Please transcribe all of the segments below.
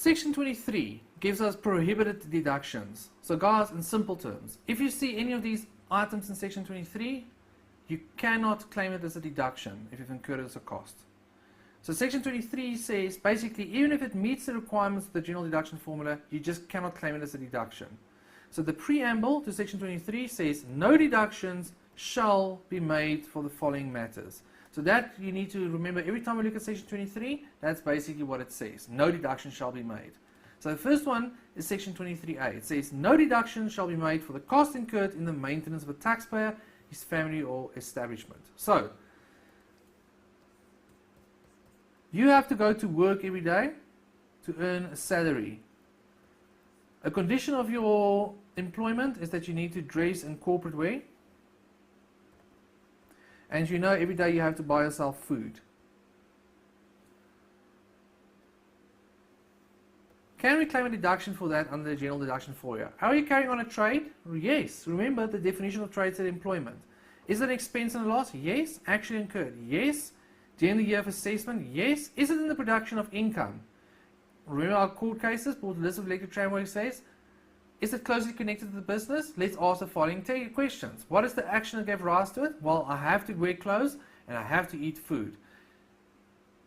Section 23 gives us prohibited deductions. So guys, in simple terms, if you see any of these items in Section 23, you cannot claim it as a deduction if you've incurred it as a cost. So Section 23 says basically even if it meets the requirements of the general deduction formula, you just cannot claim it as a deduction. So the preamble to Section 23 says no deductions shall be made for the following matters. So that you need to remember every time we look at Section 23, that's basically what it says. No deduction shall be made. So the first one is Section 23A. It says no deduction shall be made for the cost incurred in the maintenance of a taxpayer, his family or establishment. So you have to go to work every day to earn a salary. A condition of your employment is that you need to dress in corporate wear. And you know every day you have to buy yourself food. Can we claim a deduction for that under the general deduction formula? Are you carrying on a trade? Yes. Remember the definition of trade said employment. Is it an expense and a loss? Yes. Actually incurred? Yes. During the year of assessment? Yes. Is it in the production of income? Remember our court cases, Board list of electric tramway says, is it closely connected to the business? Let's ask the following questions. What is the action that gave rise to it? Well, I have to wear clothes and I have to eat food.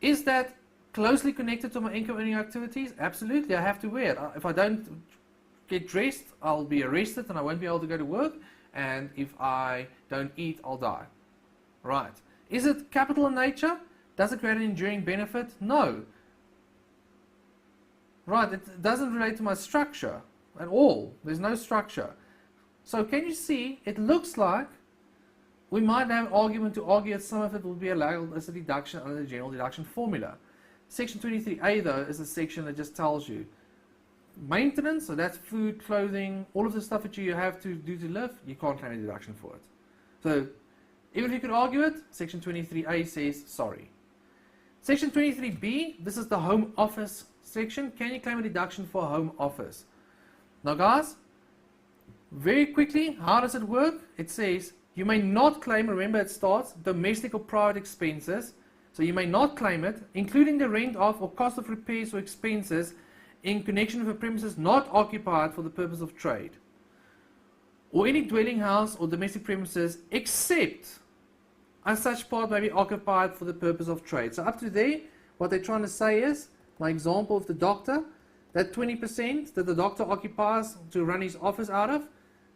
Is that closely connected to my income earning activities? Absolutely, I have to wear it. If I don't get dressed, I'll be arrested and I won't be able to go to work. And if I don't eat, I'll die. Right. Is it capital in nature? Does it create an enduring benefit? No. Right, it doesn't relate to my structure at all. There's no structure. So can you see, it looks like we might have an argument to argue that some of it will be allowed as a deduction under the general deduction formula. Section 23A though is a section that just tells you maintenance, so that's food, clothing, all of the stuff that you have to do to live, you can't claim a deduction for it. So even if you could argue it, Section 23A says sorry. Section 23B, this is the home office section. Can you claim a deduction for a home office? Now guys, very quickly, how does it work? It says you may not claim, remember it starts, domestic or private expenses. So you may not claim it, including the rent of or cost of repairs or expenses in connection with a premises not occupied for the purpose of trade, or any dwelling house or domestic premises except as such part may be occupied for the purpose of trade. So up to there, what they're trying to say is, my example of the doctor, that 20% that the doctor occupies to run his office out of,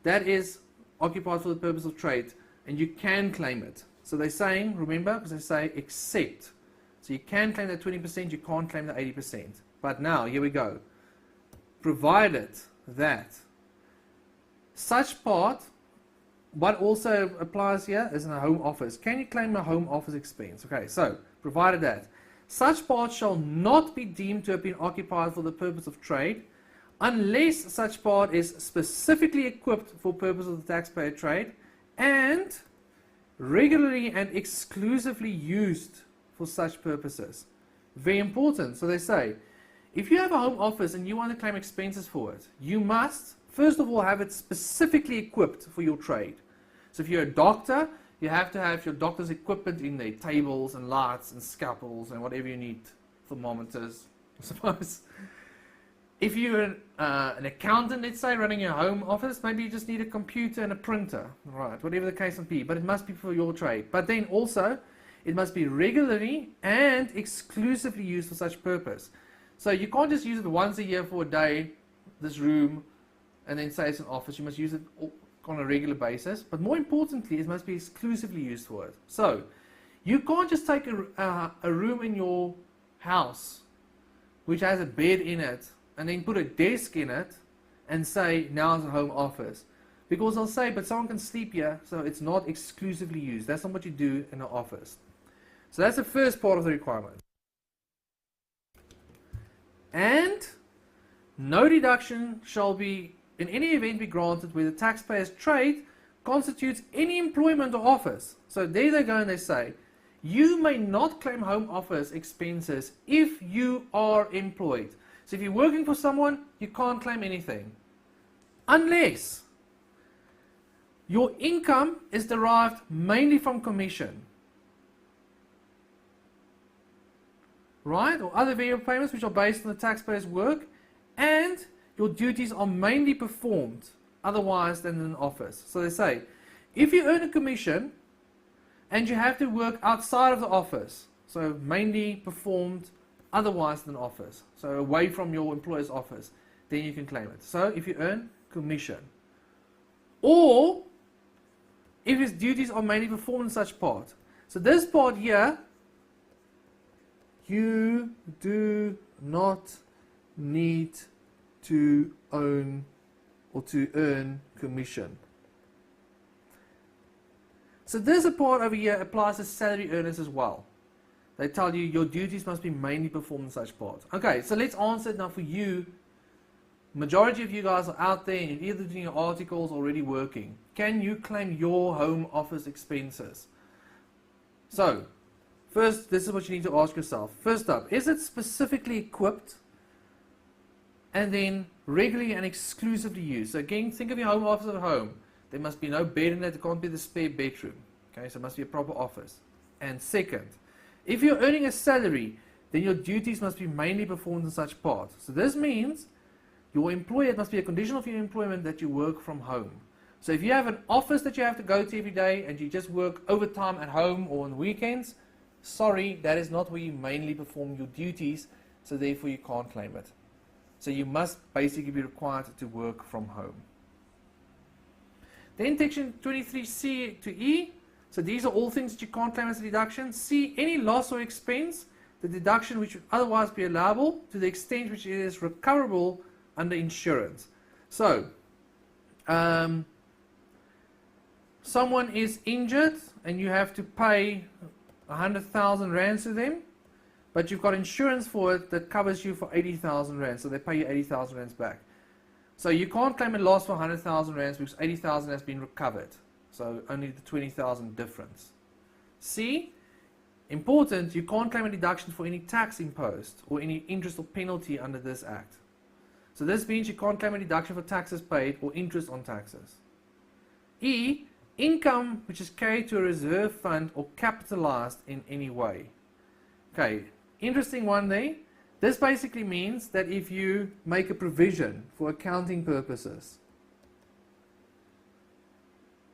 that is occupied for the purpose of trade, and you can claim it. So they're saying, remember, because they say except. So you can claim that 20%, you can't claim the 80%. But now, here we go. Provided that such part, what also applies here is in a home office. Can you claim a home office expense? Okay, so provided that such part shall not be deemed to have been occupied for the purpose of trade unless such part is specifically equipped for purpose of the taxpayer trade and regularly and exclusively used for such purposes. Very important. So they say, if you have a home office and you want to claim expenses for it, you must, first of all, have it specifically equipped for your trade. So if you're a doctor, you have to have your doctor's equipment in there, tables and lights and scalpels and whatever you need, thermometers, I suppose. If you're an accountant, let's say, running your home office, maybe you just need a computer and a printer, right, whatever the case may be, but it must be for your trade. But then also, it must be regularly and exclusively used for such purpose. So you can't just use it once a year for a day, this room, and then say it's an office. You must use it on a regular basis, but more importantly, it must be exclusively used for it. So you can't just take a room in your house which has a bed in it and then put a desk in it and say now it's a home office, because they'll say but someone can sleep here, so it's not exclusively used. That's not what you do in an office. So that's the first part of the requirement. And no deduction shall be in any event be granted where the taxpayer's trade constitutes any employment or office. So there they go and they say, you may not claim home office expenses if you are employed. So if you're working for someone, you can't claim anything. Unless your income is derived mainly from commission. right, or other variable payments which are based on the taxpayer's work, and your duties are mainly performed otherwise than in an office. So they say, if you earn a commission and you have to work outside of the office, so mainly performed otherwise than office, so away from your employer's office, then you can claim it. So if you earn commission, or if his duties are mainly performed in such part. So this part here, you do not need to own or to earn commission. So this part over here applies to salary earners as well. They tell you your duties must be mainly performed in such part. Okay, so let's answer it now for you. Majority of you guys are out there and you're either doing your articles or already working. Can you claim your home office expenses? So, first, this is what you need to ask yourself. First up, is it specifically equipped and then regularly and exclusively used? So again, think of your home office at home. There must be no bed in it. It can't be the spare bedroom. Okay, so it must be a proper office. And second, if you're earning a salary, then your duties must be mainly performed in such part. So this means your employer, it must be a condition of your employment that you work from home. So if you have an office that you have to go to every day and you just work overtime at home or on weekends, sorry, that is not where you mainly perform your duties, so therefore you can't claim it. So you must basically be required to work from home. Then section 23C to E, so these are all things that you can't claim as a deduction. C, any loss or expense, the deduction which would otherwise be allowable to the extent which it is recoverable under insurance. So, someone is injured and you have to pay 100,000 rands to them, but you've got insurance for it that covers you for 80,000 rands, so they pay you 80,000 rands back. So you can't claim a loss for 100,000 rands because 80,000 has been recovered, so only the 20,000 difference. C, important, you can't claim a deduction for any tax imposed or any interest or penalty under this act. So this means you can't claim a deduction for taxes paid or interest on taxes. E, income which is carried to a reserve fund or capitalized in any way. Okay, interesting one there. This basically means that if you make a provision for accounting purposes,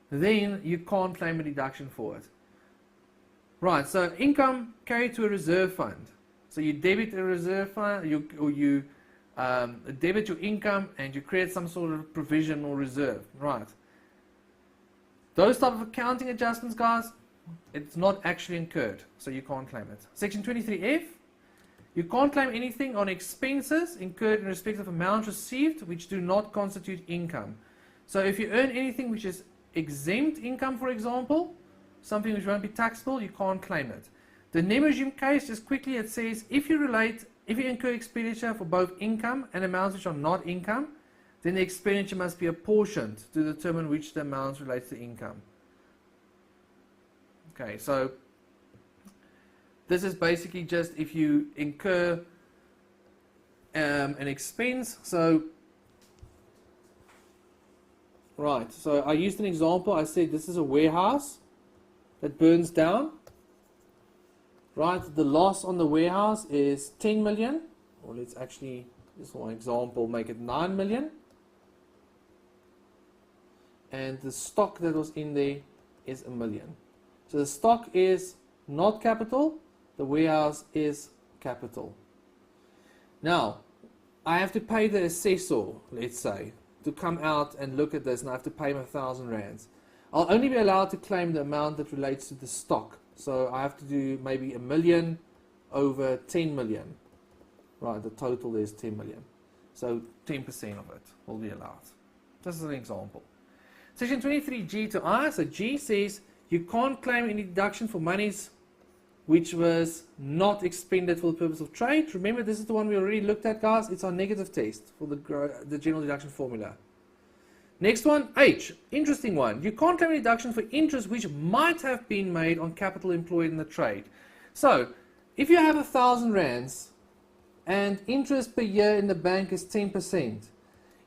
then you can't claim a deduction for it. Right, so income carried to a reserve fund. So you debit a reserve fund, you debit your income and you create some sort of provision or reserve. Right. Those type of accounting adjustments, guys, it's not actually incurred, so you can't claim it. Section 23F, you can't claim anything on expenses incurred in respect of amounts received which do not constitute income. So if you earn anything which is exempt income, for example, something which won't be taxable, you can't claim it. The name regime case, just quickly, it says if you incur expenditure for both income and amounts which are not income, then the expenditure must be apportioned to determine which the amounts relates to income. Okay, so this is basically just if you incur an expense. So, right, so I used an example. I said this is a warehouse that burns down. Right, the loss on the warehouse is 10 million, or let's actually, this one example, make it 9 million. And the stock that was in there is 1 million. So the stock is not capital, the warehouse is capital. Now, I have to pay the assessor, let's say, to come out and look at this, and I have to pay him 1,000 rands. I'll only be allowed to claim the amount that relates to the stock. So I have to do maybe 1 million over 10 million. Right, the total is 10 million. So 10% of it will be allowed. This is an example. Section 23G to I. So G says you can't claim any deduction for monies which was not expended for the purpose of trade. Remember, this is the one we already looked at, guys. It's our negative test for the general deduction formula. Next one, H. Interesting one. You can't claim a deduction for interest which might have been made on capital employed in the trade. So, if you have 1,000 rands and interest per year in the bank is 10%,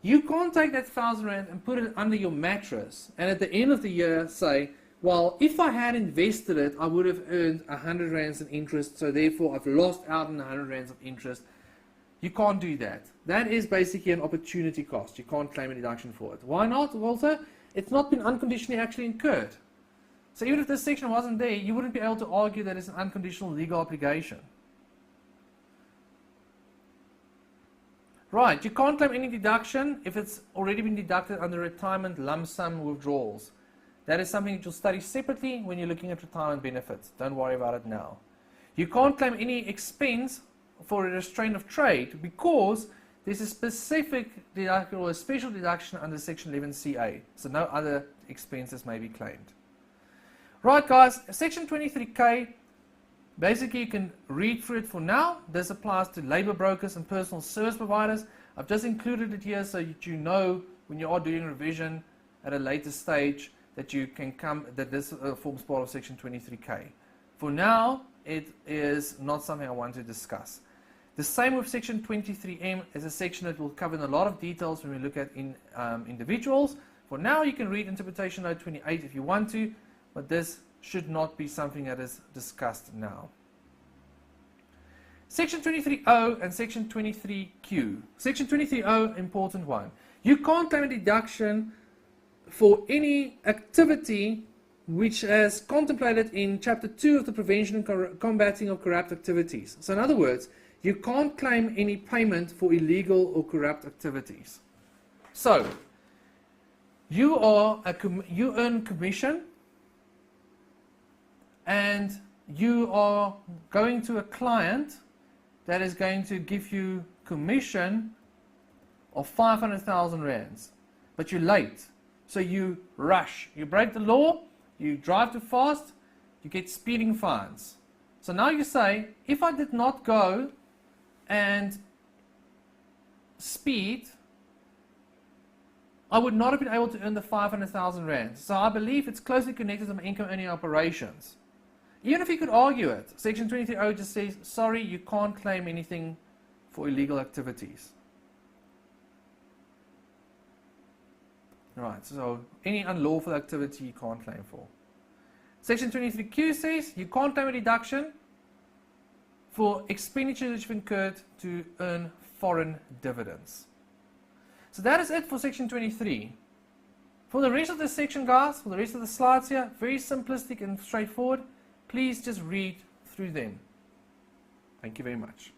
you can't take that 1,000 rand and put it under your mattress and at the end of the year say, well, if I had invested it, I would have earned 100 rands in interest, so therefore I've lost out on 100 rands of interest. You can't do that. That is basically an opportunity cost. You can't claim a deduction for it. Why not? Also, it's not been unconditionally actually incurred. So even if this section wasn't there, you wouldn't be able to argue that it's an unconditional legal obligation. Right, you can't claim any deduction if it's already been deducted under retirement lump sum withdrawals. That is something that you'll study separately when you're looking at retirement benefits. Don't worry about it now. You can't claim any expense for a restraint of trade because there's a specific deduction or a special deduction under section 11CA. So no other expenses may be claimed. Right guys, section 23K, basically you can read through it for now. This applies to labor brokers and personal service providers. I've just included it here so that you know when you are doing revision at a later stage that you can come, that this forms part of section 23K. For now, it is not something I want to discuss. The same with section 23M is a section that will cover in a lot of details when we look at individuals. For now, you can read interpretation note 28 if you want to, but this should not be something that is discussed now. Section 23O and section 23Q. Section 23O, important one. You can't claim a deduction for any activity which is contemplated in Chapter 2 of the Prevention and Combating of Corrupt Activities. So in other words, you can't claim any payment for illegal or corrupt activities. So, you earn commission and you are going to a client that is going to give you commission of 500,000 rands, but you're late. So you rush, you break the law, you drive too fast, you get speeding fines. So now you say, if I did not go and speed, I would not have been able to earn the 500,000 rands. So I believe it's closely connected to my income earning operations. Even if you could argue it, section 23O just says, sorry, you can't claim anything for illegal activities. Right, so any unlawful activity you can't claim for. Section 23Q says you can't claim a deduction for expenditure that you've incurred to earn foreign dividends. So that is it for section 23. For the rest of this section, guys, for the rest of the slides here, very simplistic and straightforward. Please just read through them. Thank you very much.